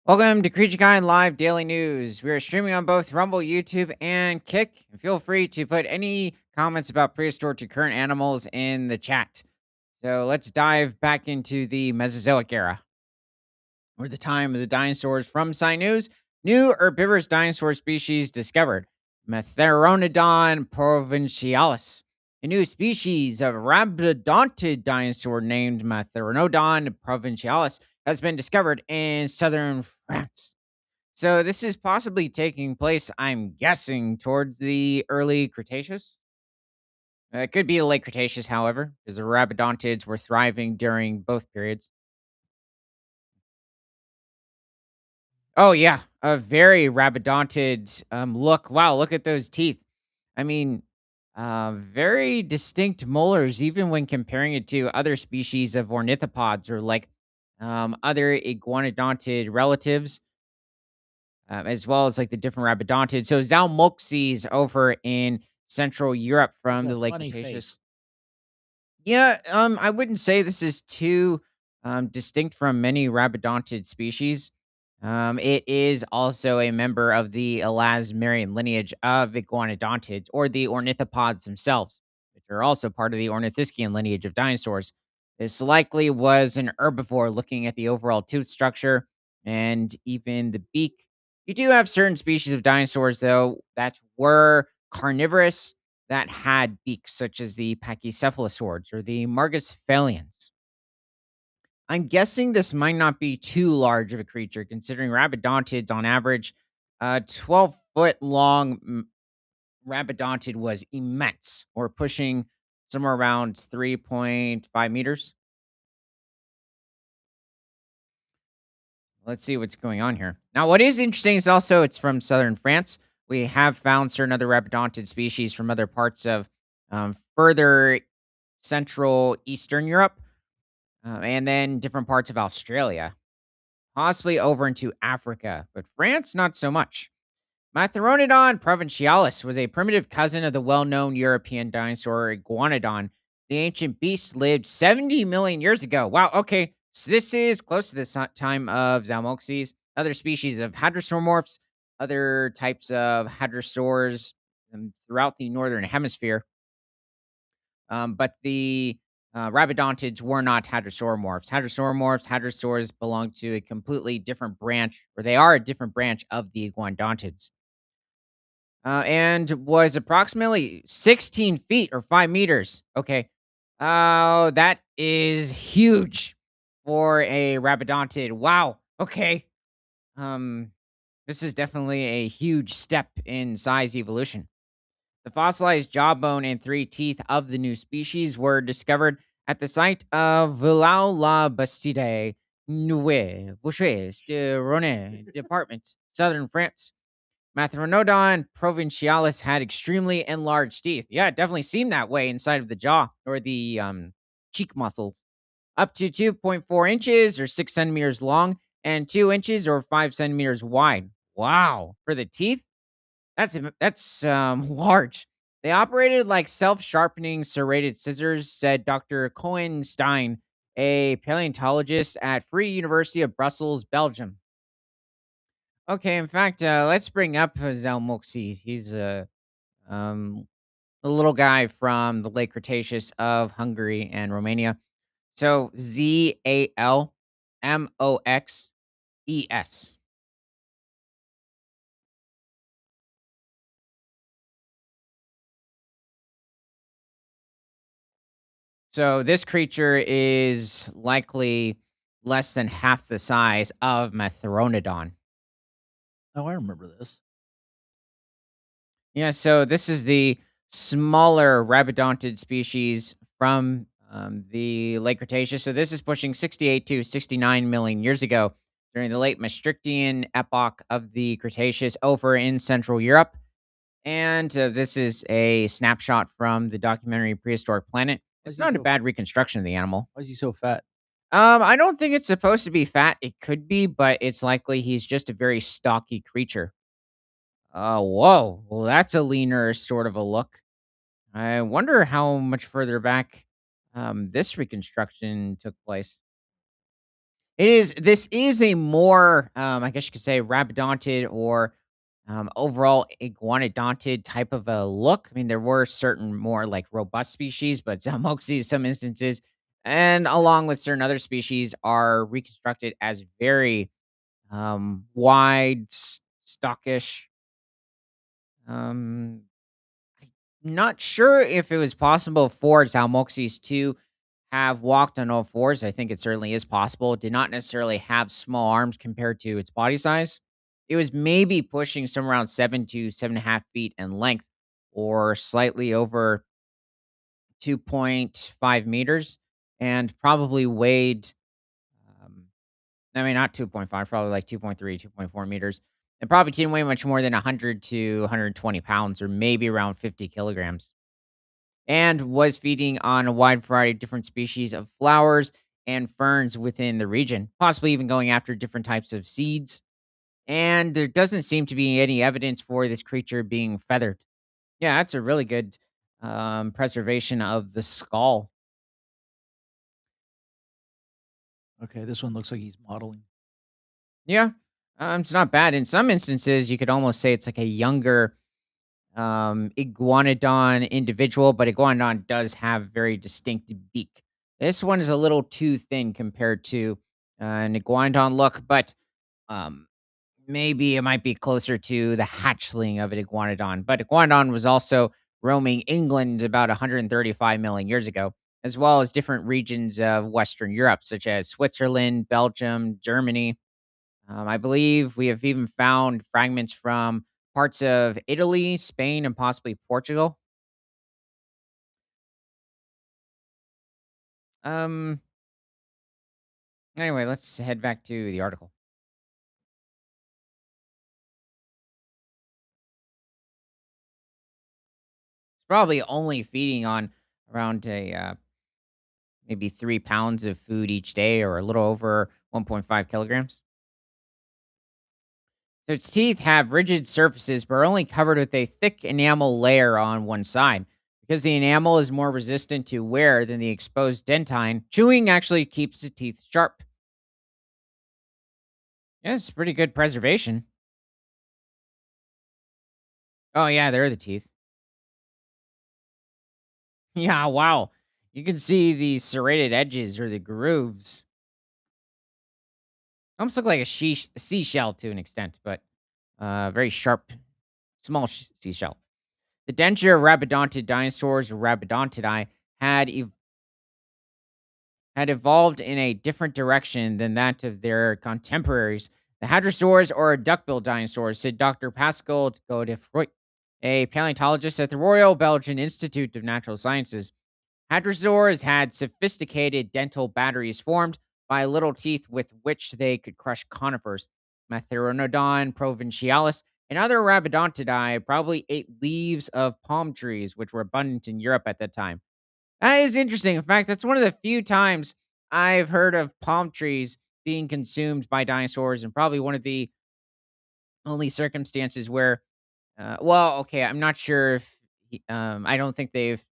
Welcome to Creature Kind Live Daily News. We are streaming on both Rumble, YouTube, and Kick. Feel free to put any comments about prehistoric to current animals in the chat. So let's dive back into the Mesozoic era, or the time of the dinosaurs from Sci News. New herbivorous dinosaur species discovered. Metheronodon provincialis. A new species of rabidontid dinosaur named Metheronodon provincialis has been discovered in southern France. So this is possibly taking place, I'm guessing, towards the early Cretaceous. It could be the late Cretaceous, however, because the Rabidontids were thriving during both periods. Oh yeah, a very Rabidontid look. Wow, look at those teeth. I mean, very distinct molars, even when comparing it to other species of ornithopods or like other iguanodontid relatives. As well as like the different Rabidontids. So Zalmoxes over in Central Europe Has from a the late funny face. Cretaceous. Yeah, I wouldn't say this is too distinct from many Rabidontid species. It is also a member of the elasmarian lineage of iguanodontids, or the ornithopods themselves, which are also part of the ornithischian lineage of dinosaurs. This likely was an herbivore looking at the overall tooth structure and even the beak. You do have certain species of dinosaurs, though, that were carnivorous that had beaks, such as the pachycephalosaurs or the margusphalians. I'm guessing this might not be too large of a creature, considering rabidontids on average, 12-foot long rabidontid was immense, or pushing somewhere around 3.5 meters. Let's see what's going on here. Now, what is interesting is also it's from southern France. We have found certain other rabidontid species from other parts of further central Eastern Europe, and then different parts of Australia, possibly over into Africa, but France, not so much. Matheronodon provincialis was a primitive cousin of the well known European dinosaur Iguanodon. The ancient beast lived 70 million years ago. Wow, okay, so this is close to the time of Zalmoxes. Other species of hadrosauromorphs, other types of hadrosaurs throughout the northern hemisphere. But the Rabidontids were not hadrosauromorphs. Hadrosaurs belong to a completely different branch, or they are a different branch of the iguanodontids, and was approximately 16 feet or 5 meters. Okay. That is huge for a Rabidontid. Wow. Okay. Um, this is definitely a huge step in size evolution. The fossilized jawbone and three teeth of the new species were discovered at the site of Villars-la-Bastide, Nouveau, Bouches de Rhône department, southern France. Matheronodon provincialis had extremely enlarged teeth. Yeah, it definitely seemed that way inside of the jaw or the cheek muscles. Up to 2.4 inches or 6 centimeters long and 2 inches or 5 centimeters wide. Wow. For the teeth, that's large. They operated like self-sharpening serrated scissors, said Dr. Cohen Stein, a paleontologist at Free University of Brussels, Belgium. Okay, in fact, let's bring up Zalmoxis. He's um, a little guy from the late Cretaceous of Hungary and Romania. So Zalmoxes. So this creature is likely less than half the size of Metheronodon. Oh, I remember this. Yeah, so this is the smaller rabidontid species from the late Cretaceous. So this is pushing 68 to 69 million years ago during the late Maastrichtian epoch of the Cretaceous over in Central Europe. And this is a snapshot from the documentary Prehistoric Planet. Why It's is he not a so bad reconstruction of the animal. why is he so fat? I don't think it's supposed to be fat. It could be, but it's likely he's just a very stocky creature. Whoa. Well, that's a leaner sort of a look. I wonder how much further back this reconstruction took place. It is this is a more, I guess you could say rabidontid or, overall iguanodontid type of a look. I mean, there were certain more, like, robust species, but Zalmoxi in some instances, and along with certain other species, are reconstructed as very, wide, stockish, um not sure if it was possible for Zalmoxes to have walked on all fours. I think it certainly is possible. It did not necessarily have small arms compared to its body size. It was maybe pushing somewhere around 7 to 7.5 feet in length, or slightly over 2.5 meters, and probably weighed, um, I mean, not 2.5, probably like 2.3, 2.4 meters, and probably didn't weigh much more than 100 to 120 pounds, or maybe around 50 kilograms. And was feeding on a wide variety of different species of flowers and ferns within the region, possibly even going after different types of seeds. And there doesn't seem to be any evidence for this creature being feathered. Yeah, that's a really good preservation of the skull. Okay, this one looks like he's modeling. Yeah, it's not bad. In some instances, you could almost say it's like a younger iguanodon individual, but iguanodon does have very distinct beak. This one is a little too thin compared to an iguanodon look, but um, maybe it might be closer to the hatchling of an iguanodon. But iguanodon was also roaming England about 135 million years ago, as well as different regions of Western Europe, such as Switzerland, Belgium, Germany. I believe we have even found fragments from parts of Italy, Spain, and possibly Portugal. Um. Anyway, let's head back to the article. It's probably only feeding on around a maybe 3 pounds of food each day, or a little over 1.5 kilograms. So its teeth have rigid surfaces, but are only covered with a thick enamel layer on one side. Because the enamel is more resistant to wear than the exposed dentine, chewing actually keeps the teeth sharp. Yeah, it's pretty good preservation. Oh yeah, there are the teeth. Yeah, wow. You can see the serrated edges or the grooves. Almost look like a seashell to an extent, but very sharp, small seashell. The denture of rabidontid dinosaurs or rabidontidae had had evolved in a different direction than that of their contemporaries. The hadrosaurs or duckbill dinosaurs, said Dr. Pascal Godefroy, a paleontologist at the Royal Belgian Institute of Natural Sciences. Hadrosaurs had sophisticated dental batteries formed by little teeth with which they could crush conifers. Metheronodon provincialis and other Rabidontidae probably ate leaves of palm trees, which were abundant in Europe at that time. That is interesting. In fact, that's one of the few times I've heard of palm trees being consumed by dinosaurs, and probably one of the only circumstances where, well, okay, I'm not sure if, I don't think they've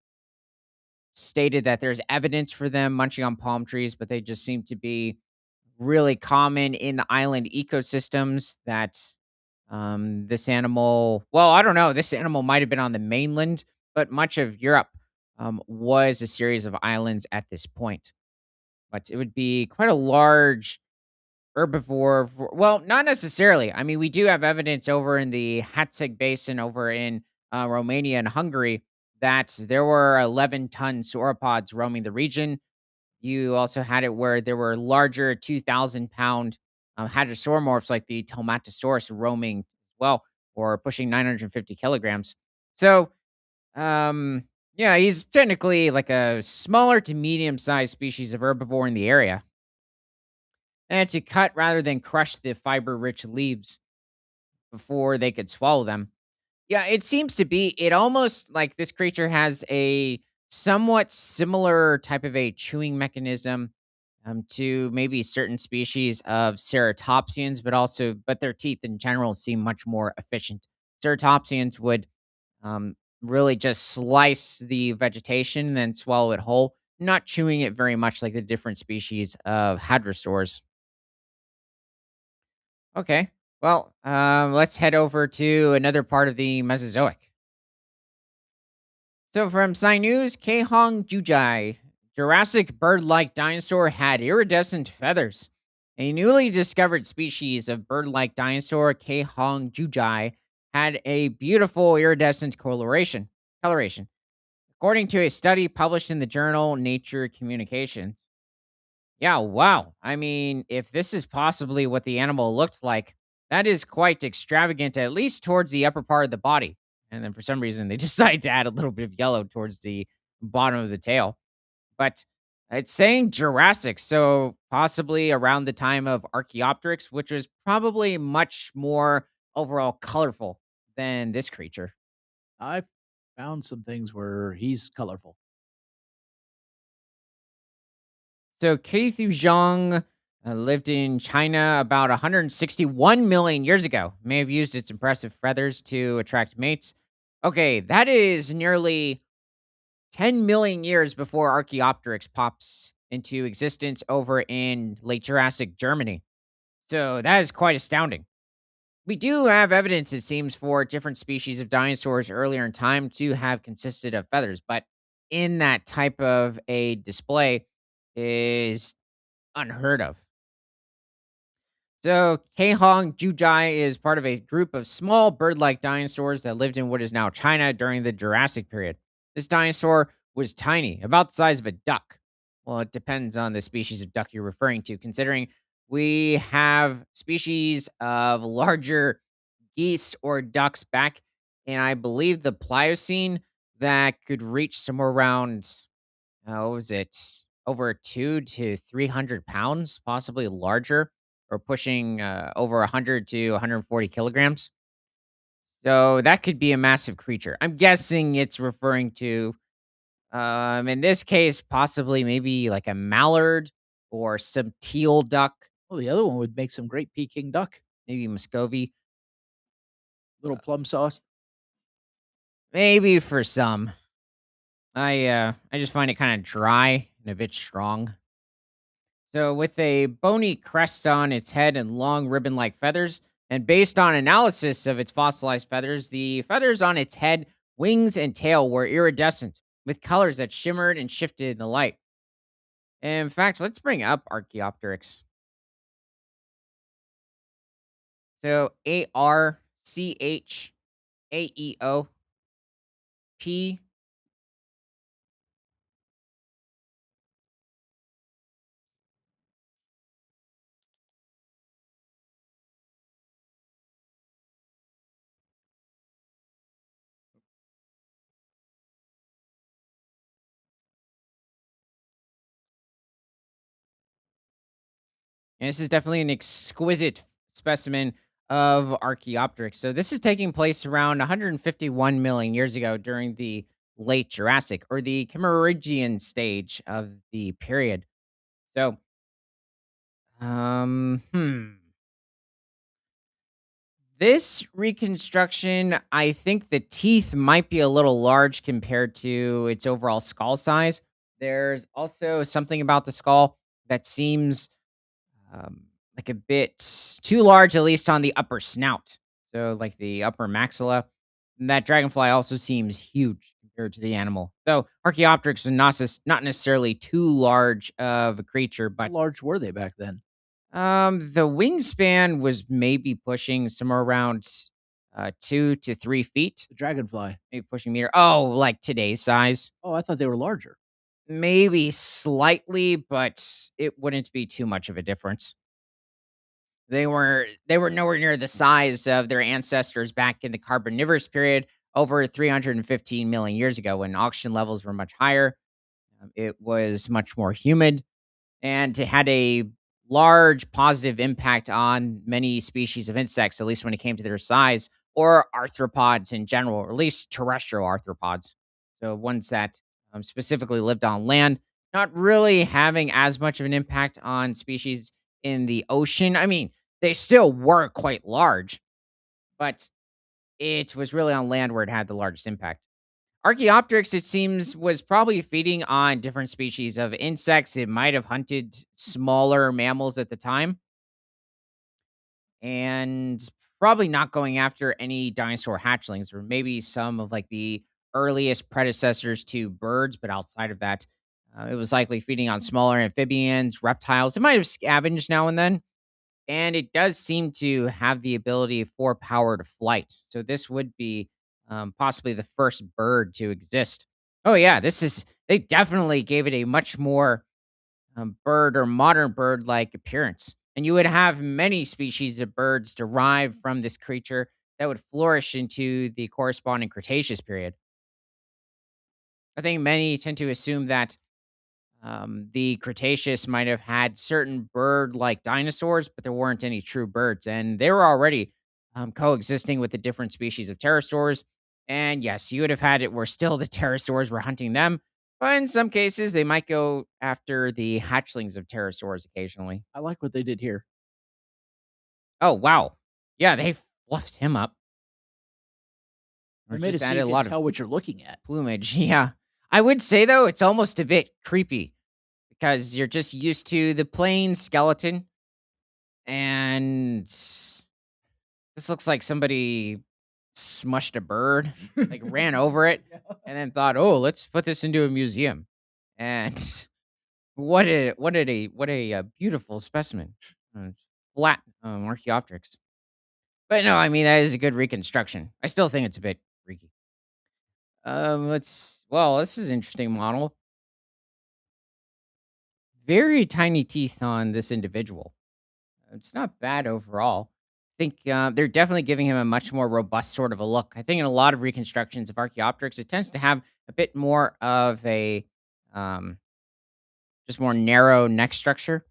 stated that there's evidence for them munching on palm trees, but they just seem to be really common in the island ecosystems that this animal, well, I don't know, this animal might have been on the mainland, but much of Europe was a series of islands at this point. But it would be quite a large herbivore. Well, not necessarily. I mean, we do have evidence over in the Hatzeg Basin over in Romania and Hungary that there were 11-ton sauropods roaming the region. You also had it where there were larger 2,000-pound hadrosauromorphs like the Telmatosaurus roaming as well, or pushing 950 kilograms. So, yeah, he's technically like a smaller to medium-sized species of herbivore in the area. And to cut rather than crush the fiber-rich leaves before they could swallow them. Yeah, it seems to be. It almost like this creature has a somewhat similar type of a chewing mechanism to maybe certain species of ceratopsians, but their teeth in general seem much more efficient. Ceratopsians would really just slice the vegetation and then swallow it whole, not chewing it very much like the different species of hadrosaurs. Okay. Well, let's head over to another part of the Mesozoic. So from Sci News, Caihong juji, Jurassic bird-like dinosaur had iridescent feathers. A newly discovered species of bird-like dinosaur, Caihong juji, had a beautiful iridescent coloration, according to a study published in the journal Nature Communications. Yeah, wow. I mean, if this is possibly what the animal looked like, that is quite extravagant, at least towards the upper part of the body. And then for some reason, they decide to add a little bit of yellow towards the bottom of the tail. But it's saying Jurassic, so possibly around the time of Archaeopteryx, which was probably much more overall colorful than this creature. I found some things where he's colorful. So Caihong lived in China about 161 million years ago. May have used its impressive feathers to attract mates. Okay, that is nearly 10 million years before Archaeopteryx pops into existence over in late Jurassic Germany. So that is quite astounding. We do have evidence, it seems, for different species of dinosaurs earlier in time to have consisted of feathers, but in that type of a display is unheard of. So, Caihong Jujai is part of a group of small bird like dinosaurs that lived in what is now China during the Jurassic period. This dinosaur was tiny, about the size of a duck. Well, it depends on the species of duck you're referring to, considering we have species of larger geese or ducks back in, I believe, the Pliocene that could reach somewhere around what was it? Over 2 to 300 pounds, possibly larger, or pushing over 100 to 140 kilograms. So that could be a massive creature. I'm guessing it's referring to, in this case, possibly maybe like a mallard or some teal duck, Well, the other one would make some great Peking duck, maybe Muscovy, little plum sauce. maybe for some. I just find it kind of dry and a bit strong. So, with a bony crest on its head and long ribbon like feathers, and based on analysis of its fossilized feathers, the feathers on its head, wings, and tail were iridescent with colors that shimmered and shifted in the light. In fact, let's bring up Archaeopteryx. So, Archaeopteryx. And this is definitely an exquisite specimen of Archaeopteryx. So this is taking place around 151 million years ago during the late Jurassic or the Cambrian stage of the period. So, um, hmm. This reconstruction, I think the teeth might be a little large compared to its overall skull size. There's also something about the skull that seems um, like a bit too large, at least on the upper snout. So, like the upper maxilla. And that dragonfly also seems huge compared to the animal. Though Archaeopteryx is not necessarily too large of a creature, How but large were they back then? the wingspan was maybe pushing somewhere around 2 to 3 feet, The dragonfly. maybe pushing meter. Oh, like today's size, Oh, I thought they were larger. maybe slightly, but it wouldn't be too much of a difference. They were nowhere near the size of their ancestors back in the Carboniferous period over 315 million years ago when oxygen levels were much higher. It was much more humid and it had a large positive impact on many species of insects, at least when it came to their size, or arthropods in general, or at least terrestrial arthropods. So ones that specifically lived on land, not really having as much of an impact on species in the ocean. I mean, they still were quite large, but it was really on land where it had the largest impact. Archaeopteryx, it seems, was probably feeding on different species of insects. It might have hunted smaller mammals at the time. and probably not going after any dinosaur hatchlings or maybe some of like the earliest predecessors to birds. But outside of that, it was likely feeding on smaller amphibians, reptiles. It might have scavenged now and then, and it does seem to have the ability for powered flight. So this would be possibly the first bird to exist. Oh yeah, this is. They definitely gave it a much more bird or modern bird like appearance. And you would have many species of birds derived from this creature that would flourish into the corresponding Cretaceous period. I think many tend to assume that the Cretaceous might have had certain bird like dinosaurs, but there weren't any true birds. And they were already coexisting with the different species of pterosaurs. And yes, you would have had it where still the pterosaurs were hunting them. But in some cases, they might go after the hatchlings of pterosaurs occasionally. I like what they did here. Oh, wow. Yeah, they fluffed him up They or made just it so you added a can lot of tell what you're looking at. plumage. Yeah. I would say, though, it's almost a bit creepy because you're just used to the plain skeleton. And this looks like somebody smushed a bird, like ran over it, Yeah. and then thought, "Oh, let's put this into a museum." And what a beautiful specimen, flat Archaeopteryx. But no, I mean that is a good reconstruction. I still think it's a bit freaky. This is an interesting model. Very tiny teeth on this individual. It's not bad overall. I think they're definitely giving him a much more robust sort of a look. I think in a lot of reconstructions of Archaeopteryx, it tends to have a bit more of a um, just more narrow neck structure.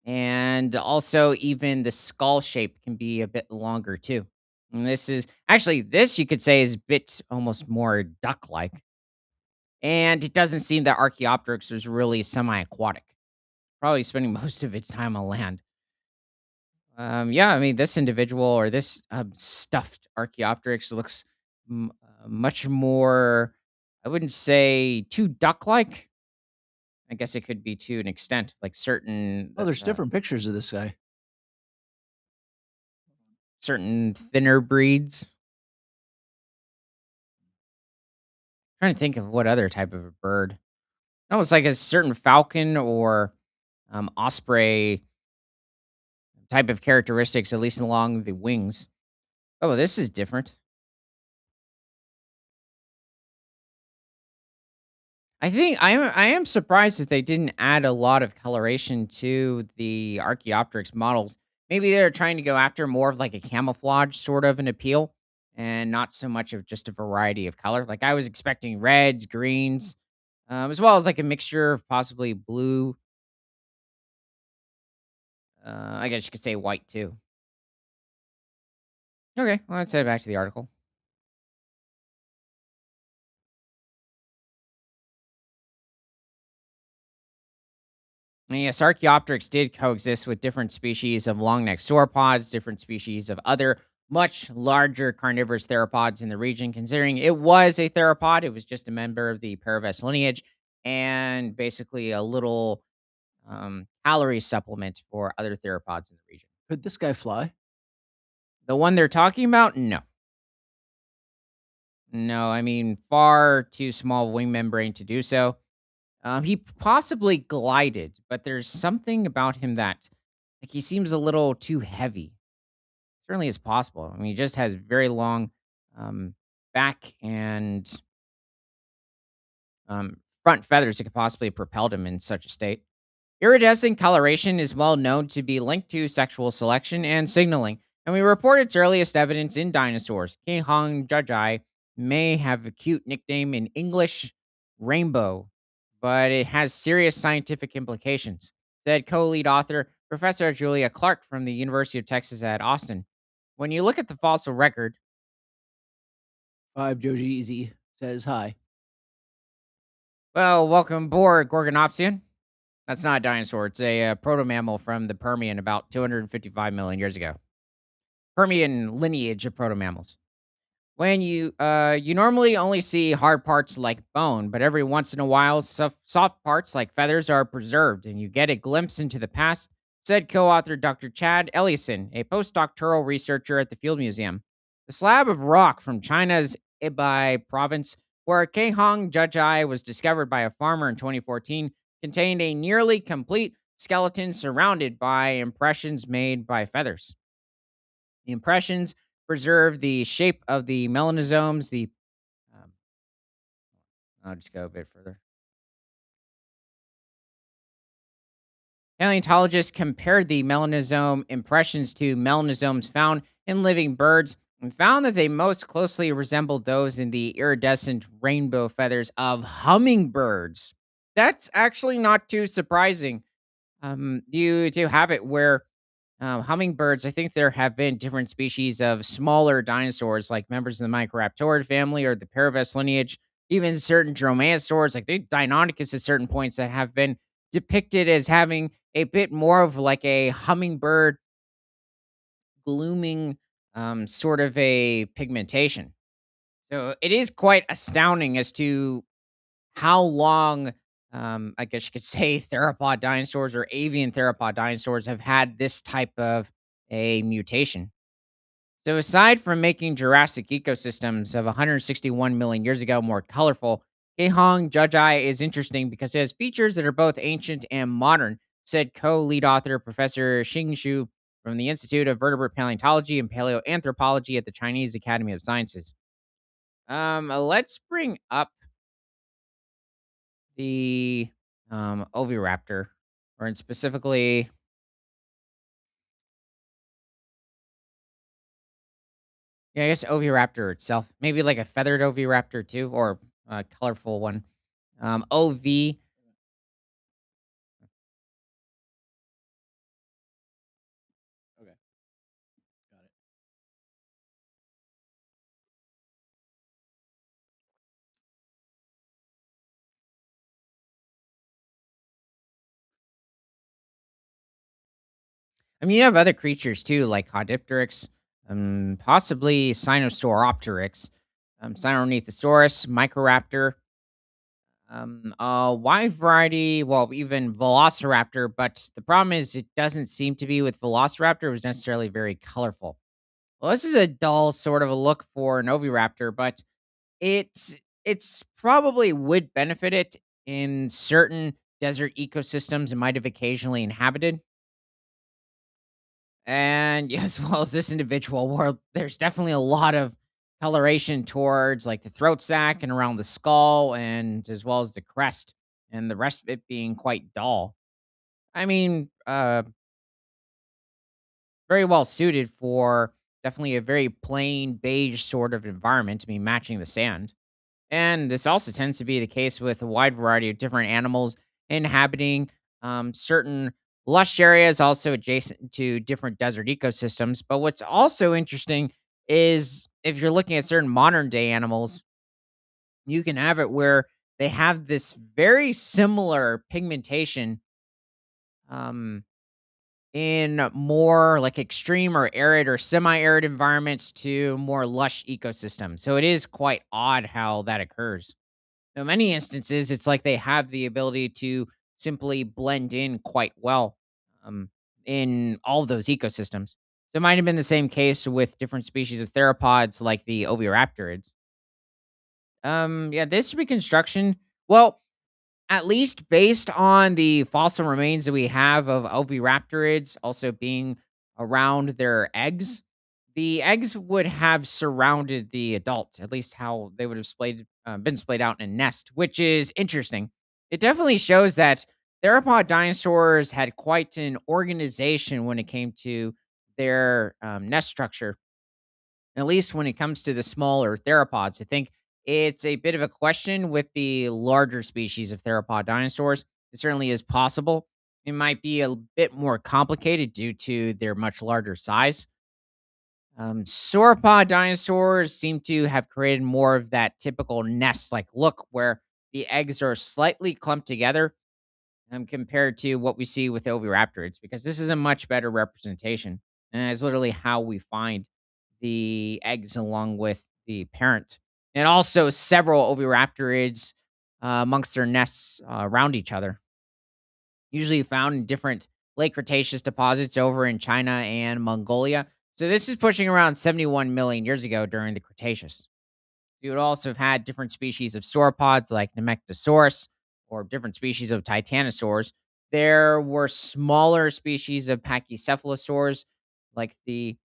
And also, even the skull shape can be a bit longer too. And this is actually, this you could say is a bit almost more duck like. And it doesn't seem that Archaeopteryx was really semi aquatic, probably spending most of its time on land. Yeah, I mean, this individual or this stuffed Archaeopteryx looks much more, I wouldn't say too duck like. I guess it could be to an extent, like Oh, there's different pictures of this guy. certain thinner breeds. Trying to think of what other type of a bird. Almost like a certain falcon or osprey type of characteristics, at least along the wings. Oh, this is different. I am surprised that they didn't add a lot of coloration to the Archaeopteryx models. Maybe they're trying to go after more of like a camouflage sort of an appeal and not so much of just a variety of color. Like I was expecting reds, greens, as well as like a mixture of possibly blue. I guess you could say white too. Okay, well, let's head back to the article. And yes, Archaeopteryx did coexist with different species of long-necked sauropods, different species of other much larger carnivorous theropods in the region. Considering it was a theropod, it was just a member of the Paravest lineage, and basically a little calorie supplement for other theropods in the region. Could this guy fly? The one they're talking about, no, no. I mean, far too small wing membrane to do so. He possibly glided, but there's something about him that, like, he seems a little too heavy. Certainly is possible. I mean, he just has very long um, back and front feathers that could possibly have propelled him in such a state. Iridescent coloration is well known to be linked to sexual selection and signaling, and we report its earliest evidence in dinosaurs. Caihong juji may have a cute nickname in English, rainbow, but it has serious scientific implications, said co-lead author Professor Julia Clark from the University of Texas at Austin. When you look at the fossil record, 5 Joji Easy says hi. well, welcome aboard, Gorgonopsian. That's not a dinosaur. It's a proto mammal from the Permian about 255 million years ago. Permian lineage of proto mammals. When you normally only see hard parts like bone, but every once in a while, soft parts like feathers are preserved, and you get a glimpse into the past. said co author Dr. Chad Ellison, a postdoctoral researcher at the Field Museum. The slab of rock from China's Ibai province, where Caihong juji was discovered by a farmer in 2014, contained a nearly complete skeleton surrounded by impressions made by feathers. The impressions preserve the shape of the melanosomes. Um, I'll just go a bit further. Paleontologists compared the melanosome impressions to melanosomes found in living birds and found that they most closely resembled those in the iridescent rainbow feathers of hummingbirds. That's actually not too surprising. You do have it where hummingbirds, I think there have been different species of smaller dinosaurs, like members of the Microraptorid family or the Paravis lineage, even certain dromaeosaurs, like the Deinonychus at certain points that have been depicted as having a bit more of like a hummingbird glooming sort of a pigmentation. So it is quite astounding as to how long, I guess you could say, theropod dinosaurs or avian theropod dinosaurs have had this type of a mutation. So, aside from making Jurassic ecosystems of 161 million years ago more colorful, Caihong Juji is interesting because it has features that are both ancient and modern, said co lead author Professor Xing Shu from the Institute of Vertebrate Paleontology and Paleoanthropology at the Chinese Academy of Sciences. Let's bring up the oviraptor, or specifically, yeah, I guess oviraptor itself. Maybe like a feathered oviraptor too, or a colorful one. OV. Okay, got it. I mean, you have other creatures too, like Hodipteryx, possibly Sinosauropteryx, Sinornithosaurus, Microraptor, a wide variety, well, even Velociraptor. But the problem is, it doesn't seem to be with Velociraptor. It was necessarily very colorful. Well, this is a dull sort of a look for an Oviraptor, but it's probably would benefit it in certain desert ecosystems it might have occasionally inhabited. And yeah, as well as this individual, where there's definitely a lot of coloration towards like the throat sac and around the skull, and as well as the crest, and the rest of it being quite dull. I mean, very well suited for definitely a very plain beige sort of environment. I mean, matching the sand. And this also tends to be the case with a wide variety of different animals inhabiting certain lush areas, also adjacent to different desert ecosystems. But what's also interesting is if you're looking at certain modern day animals, you can have it where they have this very similar pigmentation um, in more like extreme or arid or semi arid environments to more lush ecosystems. So it is quite odd how that occurs. In many instances, it's like they have the ability to simply blend in quite well um, in all of those ecosystems. So it might have been the same case with different species of theropods like the oviraptorids. Yeah, this reconstruction, well, at least based on the fossil remains that we have of oviraptorids also being around their eggs, the eggs would have surrounded the adult, at least how they would have been splayed out in a nest, which is interesting. It definitely shows that theropod dinosaurs had quite an organization when it came to their nest structure, at least when it comes to the smaller theropods. I think it's a bit of a question with the larger species of theropod dinosaurs. It certainly is possible. It might be a bit more complicated due to their much larger size. Sauropod dinosaurs seem to have created more of that typical nest like look where the eggs are slightly clumped together compared to what we see with oviraptorids, because this is a much better representation. And it's literally how we find the eggs along with the parent. And also several oviraptorids amongst their nests around each other, usually found in different late Cretaceous deposits over in China and Mongolia. So this is pushing around 71 million years ago during the Cretaceous. You would also have had different species of sauropods like Nemegtosaurus or different species of titanosaurs. There were smaller species of pachycephalosaurs like the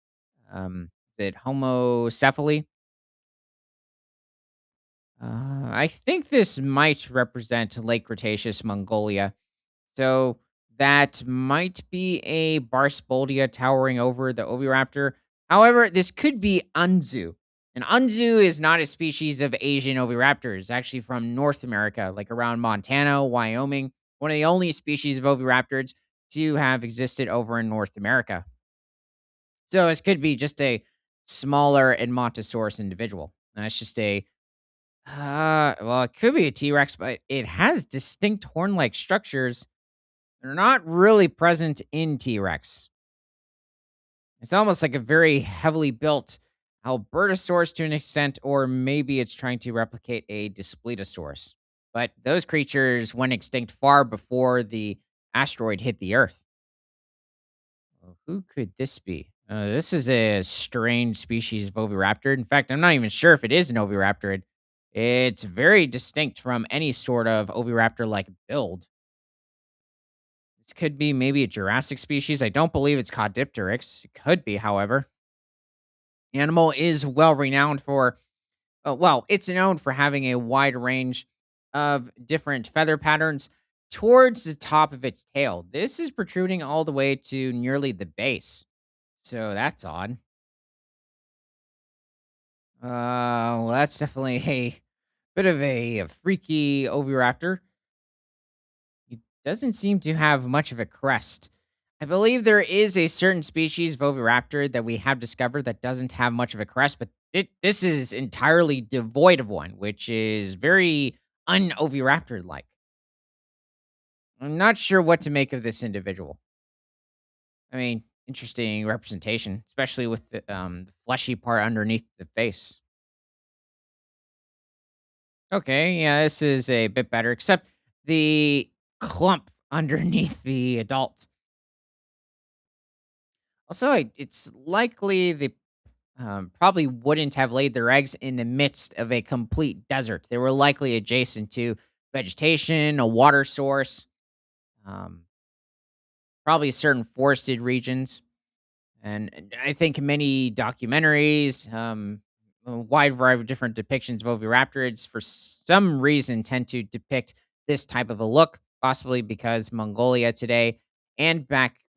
is it Homocephaly. I think this might represent Lake Cretaceous Mongolia. So that might be a Barsboldia towering over the oviraptor. However, this could be Unzu. And Unzu is not a species of Asian oviraptor. It's actually from North America, like around Montana, Wyoming. One of the only species of oviraptors to have existed over in North America. So this could be just a smaller Edmontosaurus individual. That's just a well, it could be a T-Rex, but it has distinct horn-like structures. They're not really present in T-Rex. It's almost like a very heavily built Albertosaurus to an extent, or maybe it's trying to replicate a Daspletosaurus. But those creatures went extinct far before the asteroid hit the Earth. Well, who could this be? This is a strange species of oviraptor. In fact, I'm not even sure if it is an oviraptor. It's very distinct from any sort of oviraptor-like build. This could be maybe a Jurassic species. I don't believe it's Caudipteryx. It could be, however. The animal is well renowned for, well, it's known for having a wide range of different feather patterns towards the top of its tail. This is protruding all the way to nearly the base. So that's odd. Well, that's definitely a bit of a freaky oviraptor. It doesn't seem to have much of a crest. I believe there is a certain species of oviraptor that we have discovered that doesn't have much of a crest, but this is entirely devoid of one, which is very un-oviraptor like. I'm not sure what to make of this individual. I mean, interesting representation, especially with the fleshy part underneath the face. Okay, yeah, this is a bit better, except the clump underneath the adult. Also, it's likely they probably wouldn't have laid their eggs in the midst of a complete desert. They were likely adjacent to vegetation, a water source, um, probably certain forested regions. And I think many documentaries, a wide variety of different depictions of oviraptorids, for some reason, tend to depict this type of a look, possibly because Mongolia today and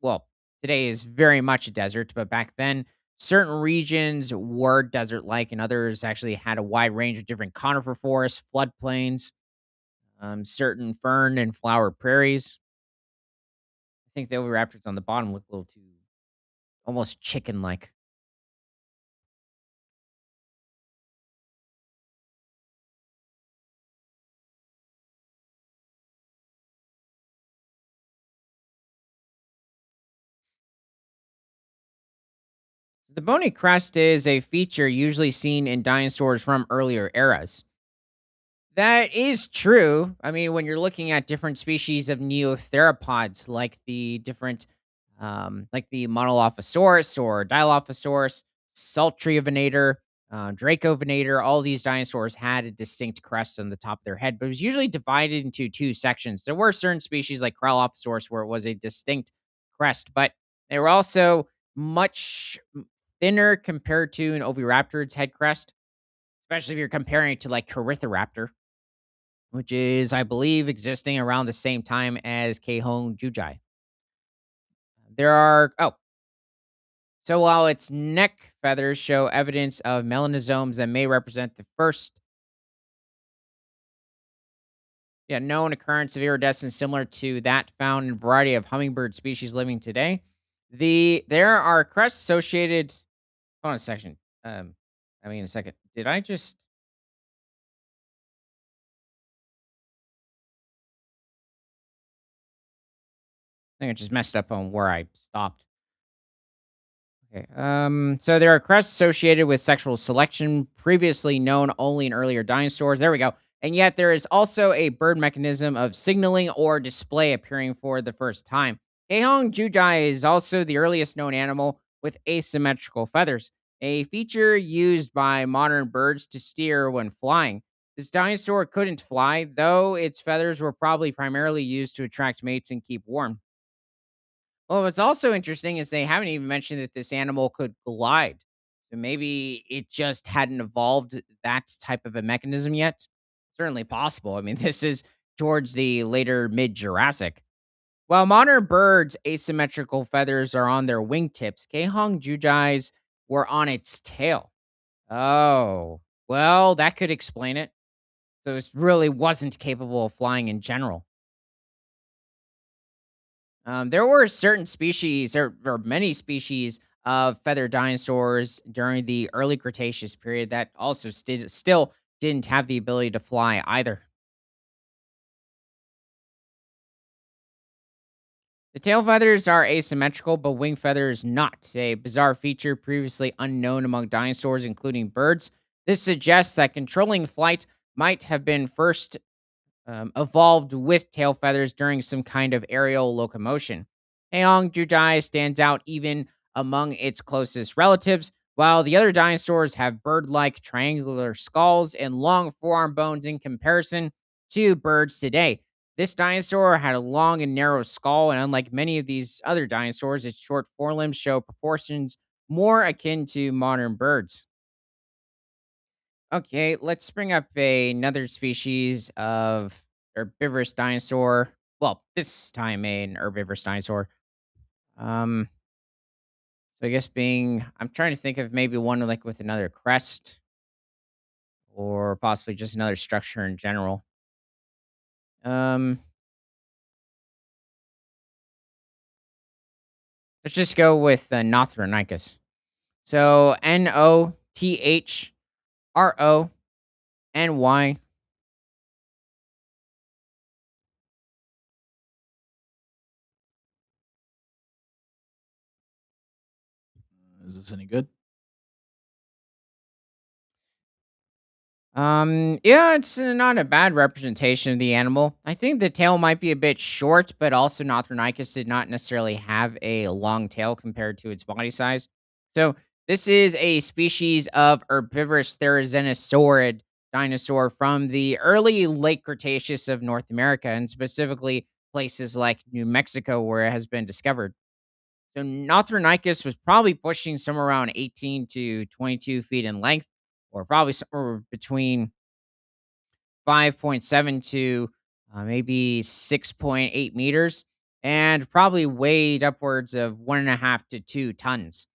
well, today is very much a desert, but back then, certain regions were desert like, and others actually had a wide range of different conifer forests, floodplains, certain fern and flower prairies. I think the oviraptors on the bottom look a little too almost chicken like. The bony crest is a feature usually seen in dinosaurs from earlier eras. That is true. I mean, when you're looking at different species of neotheropods, like the different, like the Monolophosaurus or Dilophosaurus, Sultriovenator, Dracovenator, all these dinosaurs had a distinct crest on the top of their head, but it was usually divided into two sections. There were certain species like Kralophosaurus where it was a distinct crest, but they were also much thinner compared to an Oviraptor's head crest, especially if you're comparing it to like Corythoraptor, which is, I believe, existing around the same time as Caihong juji. So while its neck feathers show evidence of melanosomes that may represent the first, yeah, known occurrence of iridescence similar to that found in a variety of hummingbird species living today, there are crests associated. Hold on a second. I mean, a second. Did I just? I think I just messed up on where I stopped. Okay. So there are crests associated with sexual selection, previously known only in earlier dinosaurs. There we go. And yet there is also a bird mechanism of signaling or display appearing for the first time. Caihong juji is also the earliest known animal with asymmetrical feathers, a feature used by modern birds to steer when flying. This dinosaur couldn't fly, though its feathers were probably primarily used to attract mates and keep warm. Well, what's also interesting is they haven't even mentioned that this animal could glide. So maybe it just hadn't evolved that type of a mechanism yet. Certainly possible. I mean, this is towards the later mid Jurassic. While modern birds' asymmetrical feathers are on their wingtips, Caihong juji's were on its tail. Oh, well, that could explain it. So it really wasn't capable of flying in general. There were certain species, or many species of feathered dinosaurs during the early Cretaceous period that also still didn't have the ability to fly either. The tail feathers are asymmetrical, but wing feathers not, a bizarre feature previously unknown among dinosaurs, including birds. This suggests that controlling flight might have been first evolved with tail feathers during some kind of aerial locomotion. Haeong Jujai stands out even among its closest relatives, while the other dinosaurs have bird like triangular skulls and long forearm bones in comparison to birds today. This dinosaur had a long and narrow skull, and unlike many of these other dinosaurs, its short forelimbs show proportions more akin to modern birds. Okay, let's bring up another species of herbivorous dinosaur. Well, this time an herbivorous dinosaur. Um, so I guess I'm trying to think of maybe one like with another crest or possibly just another structure in general. Um, let's just go with Nothronicus. So NothronY. Is this any good? Yeah, it's not a bad representation of the animal. I think the tail might be a bit short, but also Nothronicus did not necessarily have a long tail compared to its body size. So this is a species of herbivorous therizanasaurid dinosaur from the early late Cretaceous of North America, and specifically places like New Mexico, where it has been discovered. So Nothronicus was probably pushing somewhere around 18 to 22 feet in length, or probably somewhere between 5.7 to maybe 6.8 meters, and probably weighed upwards of 1.5 to 2 tons.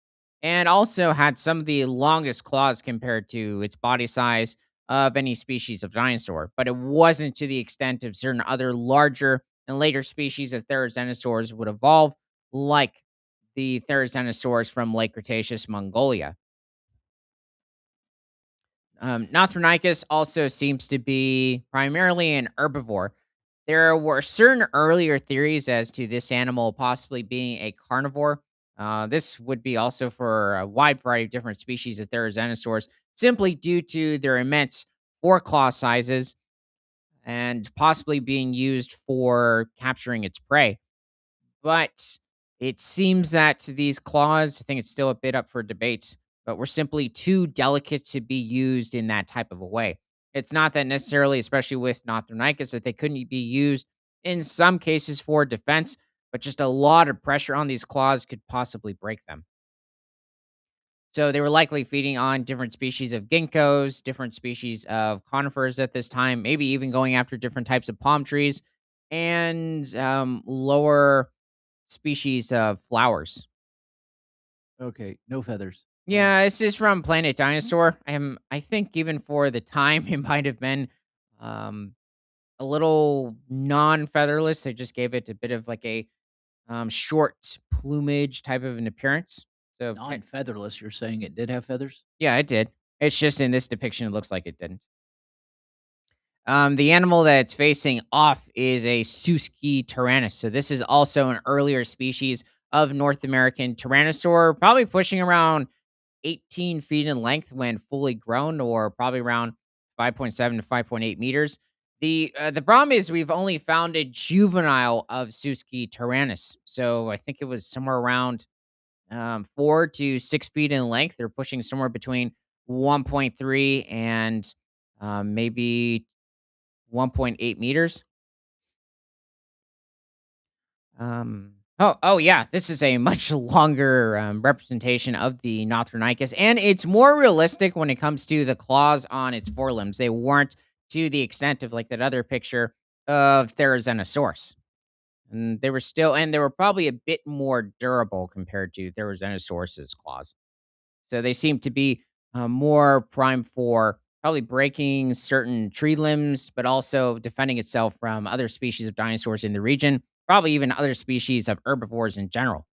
And also had some of the longest claws compared to its body size of any species of dinosaur, but it wasn't to the extent of certain other larger and later species of therizanosaurs would evolve, like the therizanosaurs from Lake Cretaceous, Mongolia. Nothronicus also seems to be primarily an herbivore. There were certain earlier theories as to this animal possibly being a carnivore. This would be also for a wide variety of different species of therizanosaurs, simply due to their immense foreclaw sizes and possibly being used for capturing its prey. But it seems that these claws, I think it's still a bit up for debate, but were simply too delicate to be used in that type of a way. It's not that necessarily, especially with Nothronicus, that they couldn't be used in some cases for defense, but just a lot of pressure on these claws could possibly break them. So they were likely feeding on different species of ginkgos, different species of conifers at this time, maybe even going after different types of palm trees and lower species of flowers. Okay, no feathers. Yeah, this is from Planet Dinosaur. I think even for the time, it might have been um, a little non-featherless. They just gave it a bit of like a short plumage type of an appearance. So, Non-featherless, you're saying it did have feathers? yeah, it did. It's just in this depiction, it looks like it didn't. The animal that's facing off is a Suski tyrannus. So this is also an earlier species of North American tyrannosaur, probably pushing around 18 feet in length when fully grown, or probably around 5.7 to 5.8 meters. The problem is we've only found a juvenile of Suski tyrannus, so I think it was somewhere around 4 to 6 feet in length. They're pushing somewhere between 1.3 and maybe 1.8 meters. Oh yeah, this is a much longer representation of the Nothronicus, and it's more realistic when it comes to the claws on its forelimbs. They weren't to the extent of like that other picture of Therizinosaurus. And they were probably a bit more durable compared to Therizinosaurus's claws. So they seem to be more prime for probably breaking certain tree limbs, but also defending itself from other species of dinosaurs in the region, probably even other species of herbivores in general.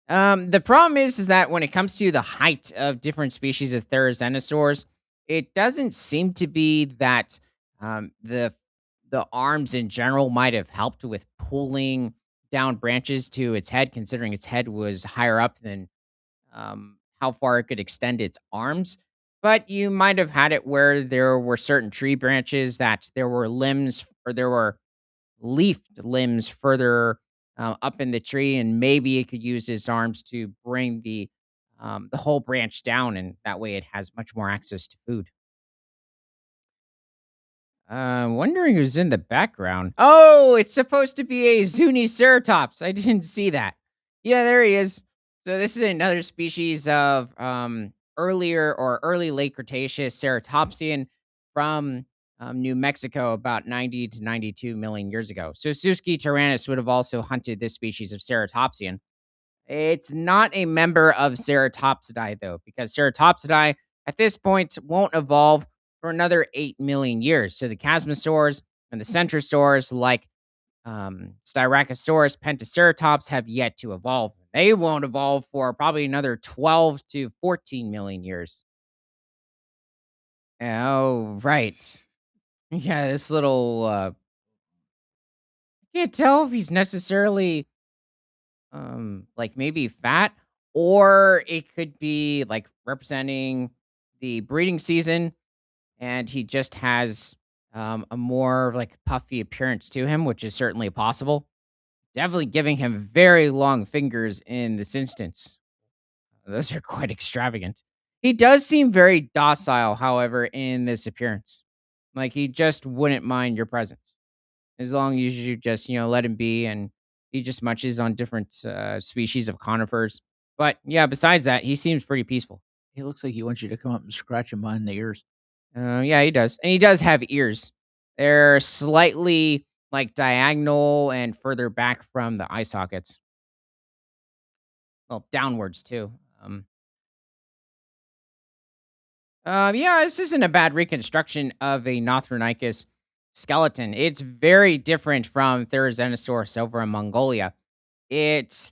The problem is that when it comes to the height of different species of therizinosaurs, it doesn't seem to be that the arms in general might have helped with pulling down branches to its head, considering its head was higher up than how far it could extend its arms. But you might have had it where there were certain tree branches that there were limbs or there were leafed limbs further up in the tree, and maybe it could use its arms to bring the whole branch down, and that way it has much more access to food. Wondering who's in the background. Oh, it's supposed to be a Zuniceratops. I didn't see that. Yeah, there he is. So this is another species of earlier or early late Cretaceous ceratopsian from New Mexico about 90 to 92 million years ago. So Suski tyrannus would have also hunted this species of ceratopsian. It's not a member of Ceratopsidae, though, because Ceratopsidae at this point won't evolve for another 8 million years. So the Chasmosaurs and the Centrosaurs, like Styracosaurus, Pentaceratops, have yet to evolve. They won't evolve for probably another 12 to 14 million years. Oh, right. Yeah, this little, I can't tell if he's necessarily like maybe fat, or it could be like representing the breeding season, and he just has a more like puffy appearance to him, which is certainly possible. Definitely giving him very long fingers in this instance. Those are quite extravagant. He does seem very docile, however, in this appearance. Like he just wouldn't mind your presence. As long as you just, let him be, and he just munches on different, species of conifers. But, yeah, besides that, he seems pretty peaceful. He looks like he wants you to come up and scratch him behind the ears. Yeah, he does, and he does have ears. They're slightly, like, diagonal and further back from the eye sockets. Well, downwards too. Yeah, this isn't a bad reconstruction of a Nothronicus skeleton. It's very different from Therizinosaurus over in Mongolia. It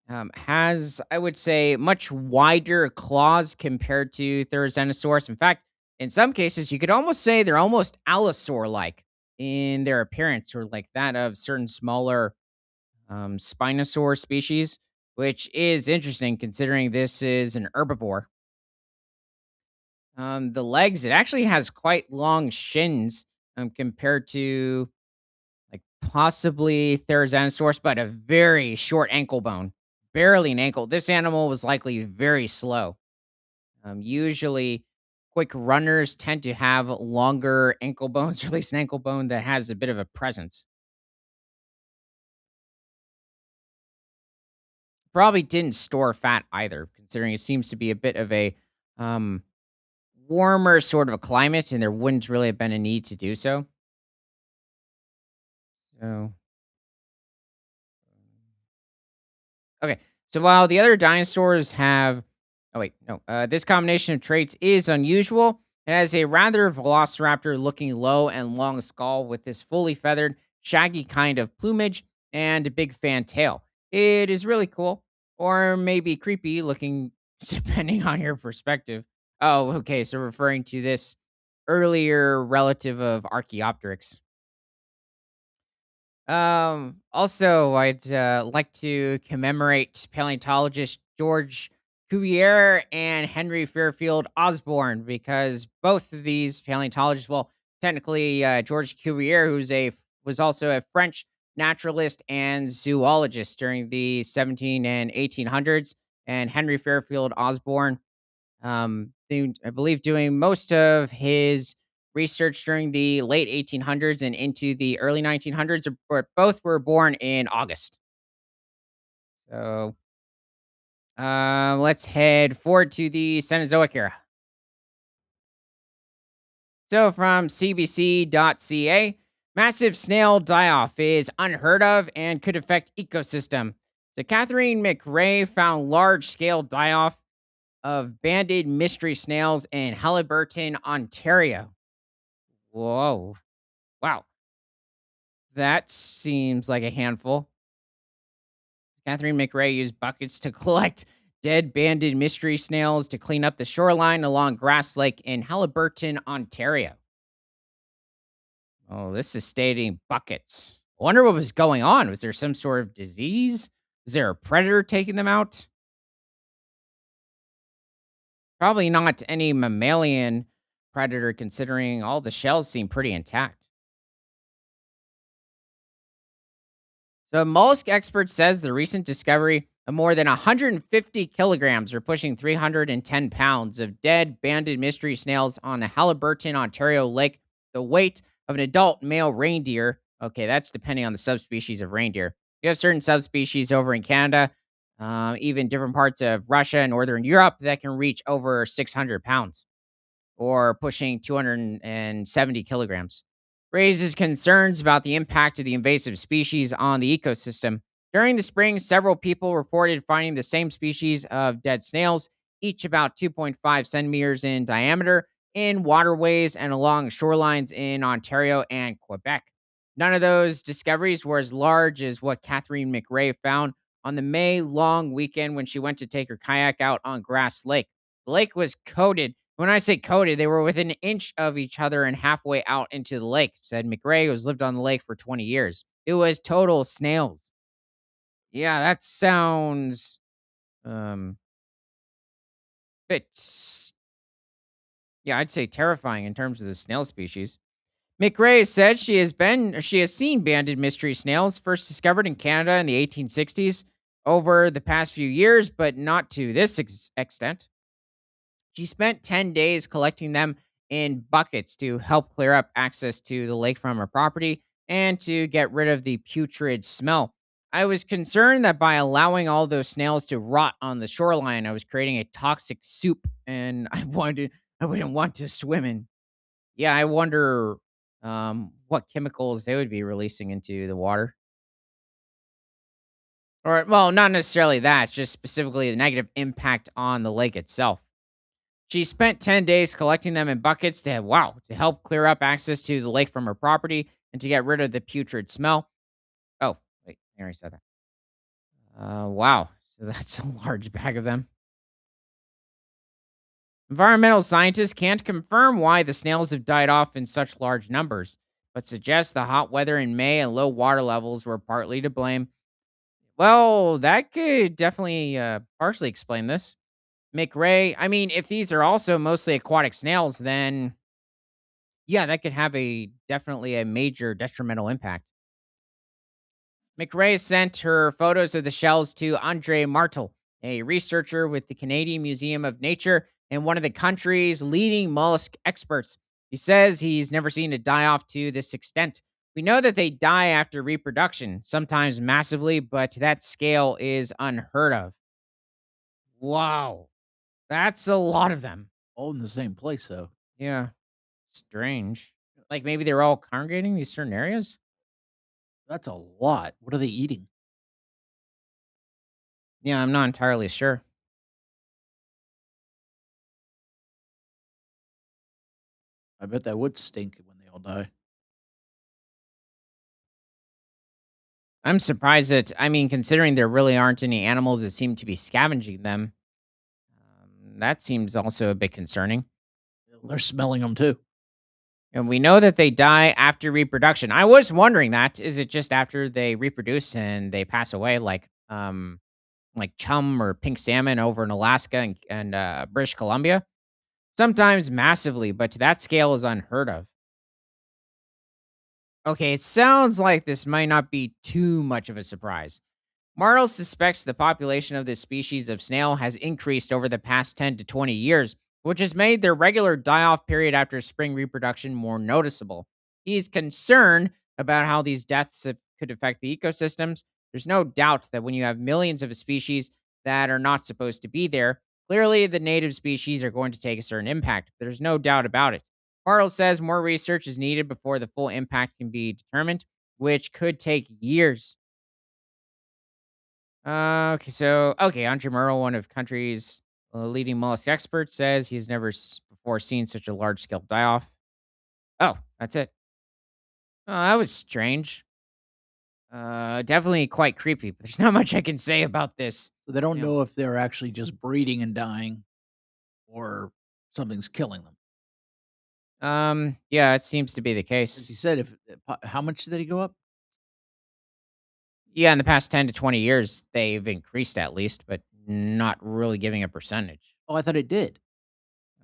has, I would say, much wider claws compared to Therizinosaurus. In fact, in some cases, you could almost say they're almost Allosaur-like in their appearance, or like that of certain smaller Spinosaur species, which is interesting considering this is an herbivore. The legs, it actually has quite long shins compared to like possibly Therizinosaurus, but a very short ankle bone, barely an ankle. This animal was likely very slow. Usually, quick runners tend to have longer ankle bones, or at least an ankle bone that has a bit of a presence. Probably didn't store fat either, considering it seems to be a bit of a um, warmer sort of a climate, and there wouldn't really have been a need to do so. So okay. So while the other dinosaurs have oh wait, no. This combination of traits is unusual. It has a rather velociraptor looking low and long skull with this fully feathered, shaggy kind of plumage and a big fan tail. It is really cool. Or maybe creepy looking depending on your perspective. Oh, okay. So referring to this earlier relative of Archaeopteryx. Also, I'd like to commemorate paleontologist George Cuvier and Henry Fairfield Osborn, because both of these paleontologists, well, technically George Cuvier, was also a French naturalist and zoologist during the 17 and 1800s, and Henry Fairfield Osborn, I believe, doing most of his research during the late 1800s and into the early 1900s. But both were born in August. So let's head forward to the Cenozoic era. So from CBC.ca, massive snail die-off is unheard of and could affect ecosystem. So Catherine McRae found large-scale die-off of banded mystery snails in Halliburton, Ontario. Whoa. Wow. That seems like a handful. Catherine McRae used buckets to collect dead banded mystery snails to clean up the shoreline along Grass Lake in Halliburton, Ontario. Oh, this is stating buckets. I wonder what was going on. Was there some sort of disease? Was there a predator taking them out? Probably not any mammalian predator, considering all the shells seem pretty intact. So, a mollusk expert says the recent discovery of more than 150 kilograms, or pushing 310 pounds, of dead banded mystery snails on a Halliburton, Ontario lake, the weight of an adult male reindeer. Okay, that's depending on the subspecies of reindeer. You have certain subspecies over in Canada, even different parts of Russia and Northern Europe, that can reach over 600 pounds, or pushing 270 kilograms, raises concerns about the impact of the invasive species on the ecosystem. During the spring, several people reported finding the same species of dead snails, each about 2.5 centimeters in diameter, in waterways and along shorelines in Ontario and Quebec. None of those discoveries were as large as what Catherine McRae found on the May long weekend when she went to take her kayak out on Grass Lake. The lake was coated. When I say coated, they were within an inch of each other and halfway out into the lake, said McRae, who's lived on the lake for 20 years. It was total snails. Yeah, that sounds um bit yeah, I'd say terrifying in terms of the snail species. McRae said she has seen banded mystery snails, first discovered in Canada in the 1860s, over the past few years, but not to this extent. She spent 10 days collecting them in buckets to help clear up access to the lake from her property and to get rid of the putrid smell. I was concerned that by allowing all those snails to rot on the shoreline, I was creating a toxic soup, and I wouldn't want to swim in. Yeah, I wonder what chemicals they would be releasing into the water. Or well, not necessarily that, just specifically the negative impact on the lake itself. She spent 10 days collecting them in buckets to help clear up access to the lake from her property and to get rid of the putrid smell. Oh, wait, I already said that. Wow. So that's a large bag of them. Environmental scientists can't confirm why the snails have died off in such large numbers, but suggest the hot weather in May and low water levels were partly to blame. Well, that could definitely partially explain this. McRae, I mean, if these are also mostly aquatic snails, then yeah, that could have a definitely a major detrimental impact. McRae sent her photos of the shells to Andre Martel, a researcher with the Canadian Museum of Nature and one of the country's leading mollusk experts. He says he's never seen it die off to this extent. We know that they die after reproduction, sometimes massively, but that scale is unheard of. Wow, that's a lot of them. All in the same place, though. Yeah, strange. Like maybe they're all congregating these certain areas. That's a lot. What are they eating? Yeah, I'm not entirely sure. I bet that would stink when they all die. I'm surprised that I mean, considering there really aren't any animals that seem to be scavenging them, that seems also a bit concerning. They're smelling them too. And we know that they die after reproduction. I was wondering that is it just after they reproduce and they pass away, like like chum or pink salmon over in Alaska and British Columbia. Sometimes massively, but to that scale is unheard of. Okay, it sounds like this might not be too much of a surprise. Marl suspects the population of this species of snail has increased over the past 10 to 20 years, which has made their regular die off period after spring reproduction more noticeable. He's concerned about how these could affect the ecosystems. There's no doubt that when you have millions of species that are not supposed to be there, clearly the native species are going to take a certain impact. There's no doubt about it. Marl says more research is needed before the full impact can be determined, which could take years. Okay, Andre Murrow, one of country's leading mollusk experts, says he's never before seen such a large scale die off. Oh, that's it. Oh, that was strange. Definitely quite creepy, but there's not much I can say about this. So they don't You know if they're actually just breeding and dying or something's killing them. Yeah, it seems to be the As you case. said, if how much did he go up? Yeah, in the past 10 to 20 years, they've increased at least, but not really giving a percentage. Oh, I thought it did.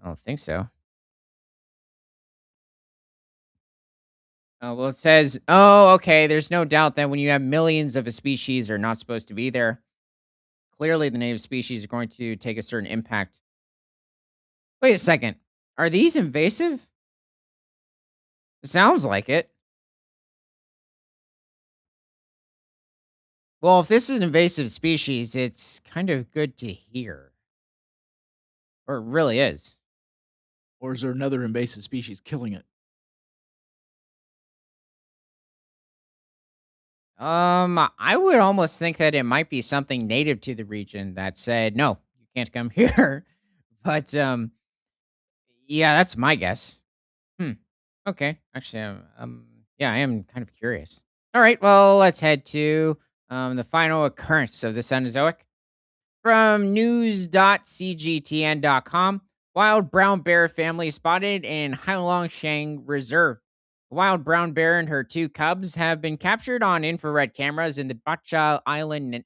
I don't think so. Well, it says, oh, okay, there's no doubt that when you have millions of a species are not supposed to be there, clearly the native species are going to take a certain impact. Wait a second. Are these invasive? Sounds like it. Well, if this is an invasive species, it's kind of good to hear. Or it really is. Or is there another invasive species killing it? I would almost think that it might be something native to the region that said, no, you can't come here. But yeah, that's my guess. Hmm. Okay. Actually, yeah, I am kind of curious. All right. Well, let's head to the final occurrence of the Cenozoic. From news.cgtn.com, wild brown bear family spotted in Hailongshan Reserve. A wild brown bear and her two cubs have been captured on infrared cameras in the Bacha Island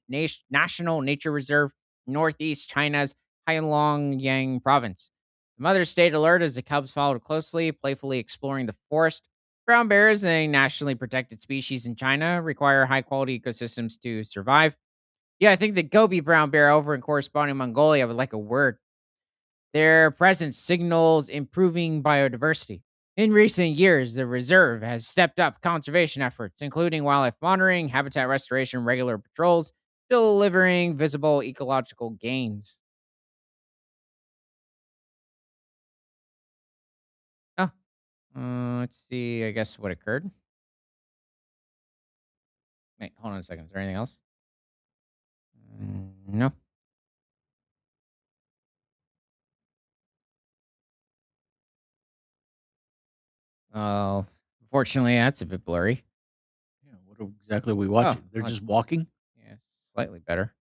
National Nature Reserve, northeast China's Hailongshan province. The mother stayed alert as the cubs followed closely, playfully exploring the forest. Brown bears, a nationally protected species in China, require high quality ecosystems to survive. Yeah, I think the Gobi brown bear over in corresponding Mongolia would like a word. Their presence signals improving biodiversity. In recent years, the reserve has stepped up conservation efforts, including wildlife monitoring, habitat restoration, regular patrols, delivering visible ecological gains. Oh, let's see, I guess what occurred. Wait, hold on a second. Is there anything else? No. Oh, unfortunately, that's a bit blurry. Yeah, exactly are we Oh, watching? They're well, just walking? yeah, slightly better.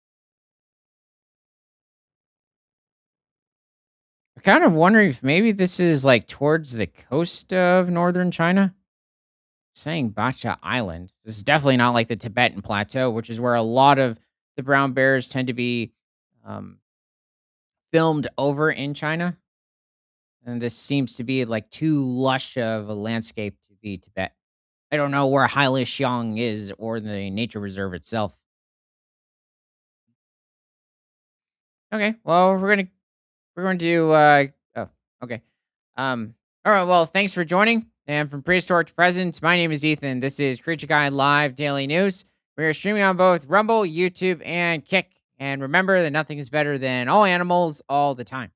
I'm kind of wondering if maybe this is like towards the coast of northern China. Saying Bacha Island. This is definitely not like the Tibetan Plateau, which is where a lot of the brown bears tend to be um, filmed over in China. And this seems to be like too lush of a landscape to be Tibet. I don't know where Xiang is or the nature reserve itself. Okay, well we're going to oh okay. All right, well, thanks for joining. And from prehistoric to present, my name is Ethan. This is Creature Guide Live Daily News. We are streaming on both Rumble, YouTube, and Kick. And remember that nothing is better than all animals all the time.